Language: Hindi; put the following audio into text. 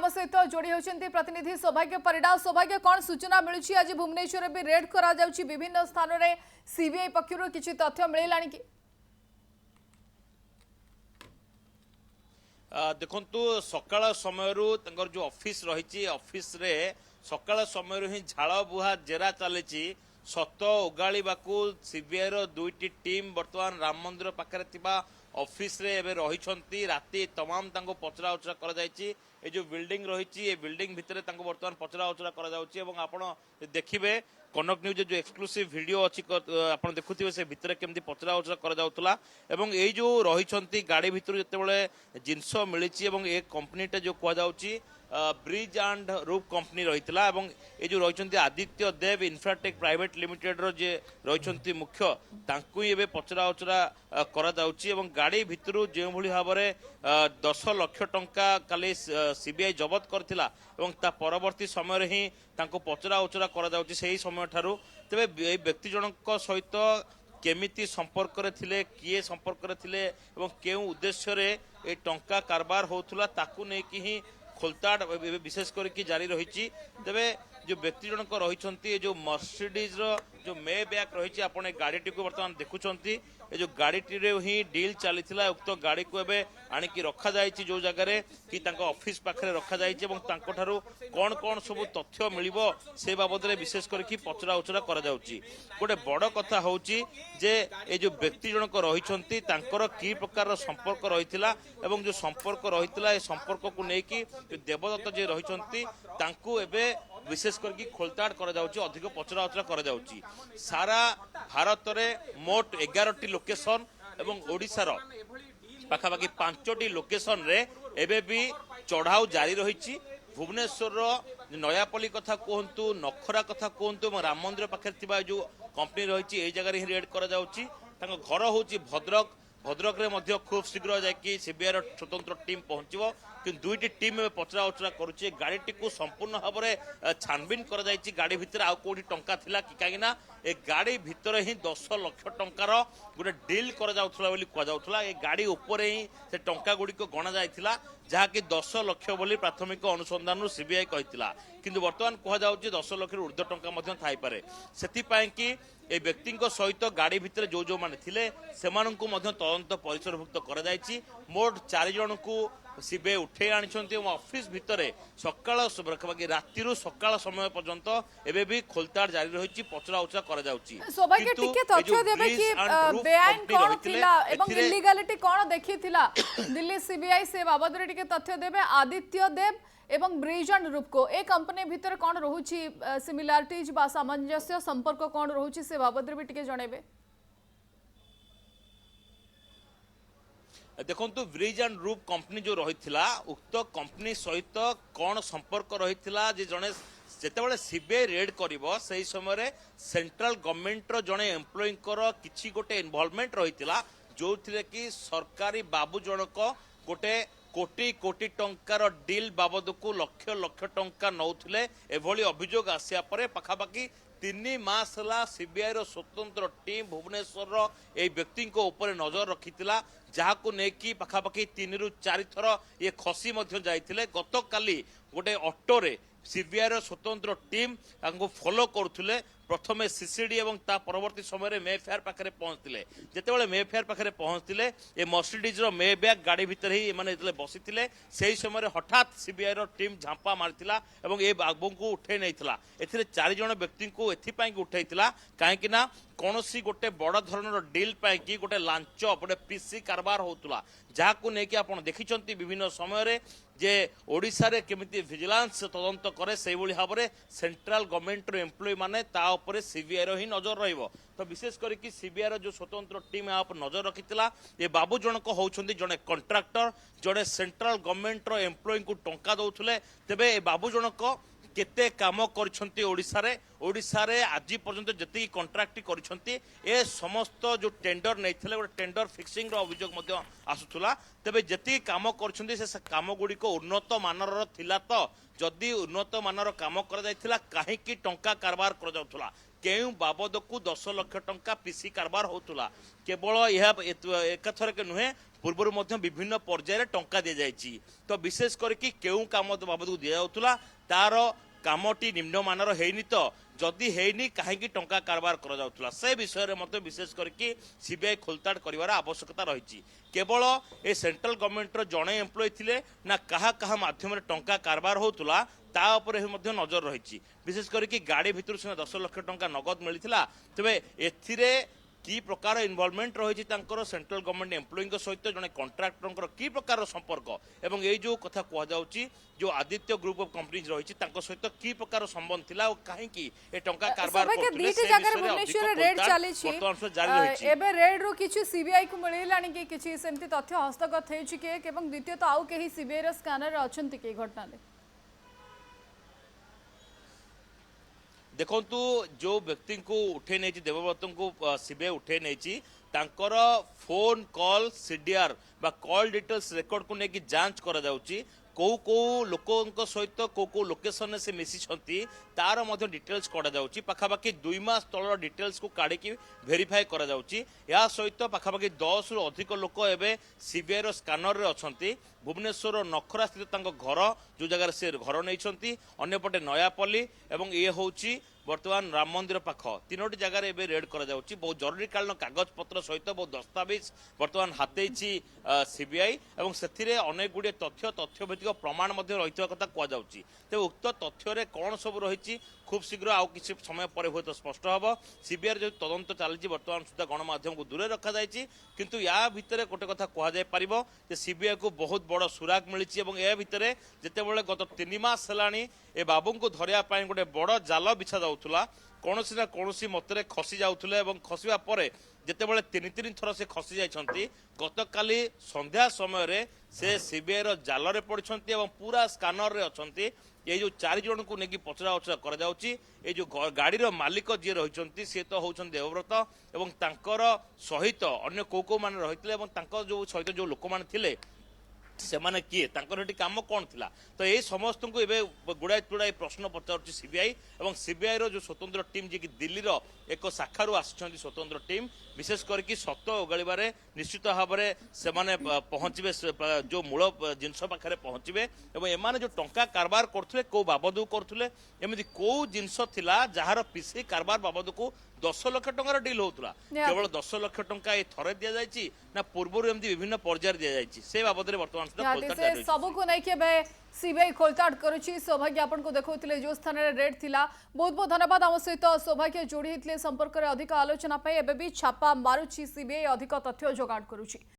आम सहित जोड़ी होती प्रतिनिधि सौभाग्य परिडा। सौभाग्य कौन सूचना मिलूची आज भुवनेश्वर भी रेड करा जाउची विभिन्न स्थान में सीबीआई पक्षर किसी तथ्य मिलला कि देखु सकाळ समय जो ऑफिस रही ऑफिस रे सकाळ समय ही झाड़ बुहा जेरा चली सत उगाड़ाकू सीबीआई रो दुईटी टीम बर्तमान राम मंदिर पाखे ऑफिस रे एबे रही राति तमाम पचरा उचरा कर जो बिल्डिंग रही बिल्डिंग भितर बर्तमान पचरा उचरा कर देखिए कनक न्यूज जो एक्सक्लूसिव वीडियो अच्छी आप देखुए से भितर केमती पचरा उचरा कर जो रही गाड़ी भितर जिते जिनस मिली कंपनीटा जो कहुच्छी ब्रिज एंड रूफ कंपनी रही ये जो रही आदित्य देव इन्फ्राटेक प्राइवेट लिमिटेड रो जे रही मुख्य तांकु ही पचरा उचरा कर गाड़ी भितर जो भाव में 10 लाख टंका काली सीबीआई जबत करथिला परवर्ती समय ही पचरा उचरा कर समय ठारू तेबे व्यक्ति जनक सहित केमिति संपर्क थिले किए संपर्क थिले केउ उद्देश्य रे ए टंका कारबार होतुला ताकू नै कि ही खोलताड़ विशेष करके जारी रही तेरे जो व्यक्ति जनक रही जो मर्सिडीज जो मे बैक रही आप गाड़ी को बर्तमान देखुंत ये जो गाड़ी ही डील चली उक्त गाड़ी को आणिकी रखा जायछि जो जगह कि ऑफिस पाखे रखा जायछि कौन कौन सब तथ्य मिल से बाबद में विशेष करके पचरा उचरा कर गोटे बड़ कथा हूँ जे ये जो व्यक्ति जनक रही कि प्रकार संपर्क रही जो संपर्क रही संपर्क को लेकिन देवदत्त जे रही विशेष करके खोलताड़ कर अधिक पचरा उचरा कर सारा भारत में मोट 11टी लोकेशन एवं ओडिशार पाखापाखि 5टी लोकेशन रे एबे भी चढ़ाऊ जारी रही भुवनेश्वर नयापल्ली कथा कहतु नखरा कथा कहतु राम मंदिर पाखे जो कंपनी रही जगह ही रेड कर घर हूँ भद्रक भद्रक रे खूब शीघ्र जाकि सीबीआई स्वतंत्र टीम पहुंचो कि दुईटी टीम में पचरा उचरा करुचे गाड़ी को संपूर्ण भाव में छानबीन कर गाड़ी भितर आउ कोठी टंका थिला कि कहीं ए गाड़ी भितर ही 10 लाख टंकार गोटे डील कर जाउथला ए गाड़ी ऊपर ही से टंका गुड़ी को गणा जाइथिला जहाँकि 10 लाख बोली प्राथमिक अनुसंधान सीबीआई कहिथिला किंतु वर्तमान कहुच्छे 10 लाख ऊर्ध्व टंका थाई पारे सेथिपाई कि ए व्यक्ति सहित गाड़ी भितर जो जो माने थिले सेमानंकु तदंत परिसरभुक्त कर मोट 4 जन को सीबीआई उठे आनी ऑफिस भितर सकाळ राति सकाळ समय पर्यंत एबे भी खोलताड़ जारी रही पचरा उचरा कर सौभाग्य टिके तथ्य देबे कि बेआईन कोन थिला एवं इलीगलिटी कोन देखिथिला दिल्ली सीबीआई से बाबद रे टिके तथ्य देबे आदित्य देव एवं ब्रिज एंड रूप को ए कंपनी भितर कोन रहुची सिमिलरिटीज बा सामंजस्य संपर्क कोन रहुची से बाबद रे भी टिके जणेबे देखु ब्रिज एंड रूप कंपनी जो रही उक्त कंपनी सहित कौन संपर्क रही जड़े जितेबाला सीबीआई रेड कर समय सेंट्रल गवर्नमेंट जड़े एम्प्लॉई किसी गोटे इनवॉल्वमेंट रही जो थे कि सरकारी बाबू जनक गोटे कोटी कोटी टंकार डील बाबद को लक्ष लक्ष टंका नौथिले एभली अभियोग आसिया परे पाखापाखि 3 मास सीबीआई रो स्वतंत्र टीम भुवनेश्वर ए व्यक्ति को ऊपर नजर रखी जहाँ को लेकिन पाखापाखि 3 ରୁ 4 थर ये खसी जाइए गत काली गोटे ऑटो रे सीबीआई रो स्वतंत्र टीम फॉलो करुले प्रथमे सीसीडी और परवर्ती समय मेफेयर पाखे पहुंचते जितेबाला मेफेयर पाखे पहुंचते ये मर्सिडीज मे बैग गाड़ी भितर ही मैंने बसी से समय हठात सीबीआई रो टीम झांपा मारता और ये बाबू को उठे नहीं 4 जन व्यक्ति को एपाई उठे कहीं कौन गोटे बड़ धरण डील पाई गोटे लांच गोटे पीसी कारबार होता जहाँ को लेकिन आप देखी विभिन्न समय जे ओडिशा रे केमिति विजिलेंस तदंत करे से भाव में सेंट्रल गवर्नमेंट एम्प्लॉई माने ता ऊपर सीबीआई रो ही नजर रहिबो तो विशेष करके सीबीआई रो जो स्वतंत्र टीम यहाँ पर नजर रखिथिला ये बाबू जनक होउछन्ती जड़े कंट्राक्टर जड़े सेंट्रल गवर्नमेंट रो एम्प्लॉई को टंका दउथले तेबे ए बाबू जनक केते काम करछन्ती ओडिशा रे आज पर्यंत जति कंट्राक्ट करछन्ती ए समस्त जो टेंडर नहीं थे गोटे टेंडर फिक्सिंग रो अभियोग मध्य आसुथुला तेबे जति काम करछन्ती से काम गुडी को उन्नत मानर थिला तो जदि उन्नत मानर काम कर जाइथिला काहे की टंका कारबार कर जाउथुला केउ बाबद को 10 लाख टंका पीसी कारबार होतुला केवल यह एकथर के नुहे पूर्व विभिन्न पर्यायर टंका दि जाइए। तो विशेष करके केउ काम बाबद को दि जाउथुला तार कामटी निम्नमानर हेनी तो जदि हेनी कहीं टंका कारबार करा जाउथुला से विषय में मत विशेष करके सीबीआई खोलताड़ कर आवश्यकता रही। केवल ए सेंट्रल गवर्नमेंट जड़े एम्प्लॉय थिले ना कहा कहा माध्यम टंका कारबार होतुला ता उपरे नजर रही। विशेष करके गाड़ी भितर 10 लाख टंका नगद मिलता तेरे एथिरे की प्रकार इनवॉल्वमेंट रही सेंट्रल गवर्नमेंट एम्प्लॉई सहित जड़े कंट्राक्टर की प्रकार संपर्क एवं ये जो कथा कहुच्छी जो आदित्य ग्रुप ऑफ कंपनीज रही सहित की प्रकार संबंध थिला और कहीं ए टंका कारबार रेड रो किछि सीबीआई को मिलानी कि किछि सेमति तथ्य हस्तगत हेछि के एवं द्वितीय तो आउ केही सीबीआई रो स्कैनर अछंती के घटना ले देखु जो व्यक्ति को उठे नहीं देवव्रत को सीबीआई उठे नहीं तांकर फोन कॉल सीडीआर बा कॉल डिटेल्स रेकॉर्ड को लेकिन जांच करा जाउची कौ लोकों सहित कौ लोकेशन से मिसी तार डिटेल्स कड़ा जाउची पाखापाखि 2 मास तलर डिटेल्स को काढ़ी वेरीफाई करा जाउची या सहित पाखापाखि 10 रु अधिक लोक एवं सीबीआई रो स्कैनर रे अछंती भुवनेश्वर नखरा स्थित घर जो जगह से घर नहीं अन्यपटे नयापल्ली एवं ये होची वर्तमान राम मंदिर पाख 3टी जगार एवं रेड करा जाउची बहुत जरूरीकालीन कागज पत्र सहित बहुत दस्तावेज वर्तमान हाथी सीबीआई एवं से अनेक गुड़े तथ्य भित्तिक प्रमाण रही कथा कहुच्छी तेज उक्त तथ्य कौन सब रही खूब शीघ्र आउ किसी समय पर हूँ तो स्पष्ट हम सीबीआई जो तदंत चलती बर्तमान सुधा गणमाध्यम को दूरे रखा जाए किंतु या भितर गोटे कथा कहुपर सीबीआई को बहुत बड़ सुराग मिली या भितर जितेबाला गत 3 मास है बाबू को धरिया गोटे बड़ जाल बिछा जाऊला कौन ना कौन मतरे खसी जाऊले और खसवा पर जितेबाला 3 थर से खसी जाइछंती गतकाली संध्या समय से सीबीआई रो जाल रे पड़छंती और पूरा स्कैनर रे अछंती ये जो 4 जन को लेकिन पचरा उचरा कर जाउची ये जो गाड़ी रो मालिक जी रही सी तो होउछन देवव्रत एवं तांकर सहित अन्य को माने रहितले एवं तांकर जो सहित जो लोक माने थिले से माने किए काम कौन थिला तो ये समस्त को एबे गुड़ाई तुड़ाई प्रश्न पचार सीबीआई और सीबीआई रो जो स्वतंत्र टीम जी की दिल्ली रो एक शाखारू आसिछंती स्वतंत्र टीम विशेष करके सत्य ओगाड़े निश्चित भाव से पहुंचे जो मूल जिनस पाखे पहुंचे और एमाने जो टंका कारबार करथुले को बाबद करथुले एमिति को जिनस थिला जहार पीसी कारबार बाबद को 10 लाख टंकार डील होता केवल 10 लाख टंका ये थरे दि जाइए ना पूर्व एमती विभिन्न पर्यायर दि जाइए से बाबद बर्तमान सब को नहीं सीबीआई खोलताड़ करुच्ची सौभाग्य आपन को देखौथिले जो स्थान रे रेड थिला बहुत बहुत धन्यवाद आम सहित सौभाग्य जोड़ी होते संपर्क में अधिक आलोचना एबे भी छापा मारुची सीबीआई अधिक तथ्य जोगाड़ करुच्ची।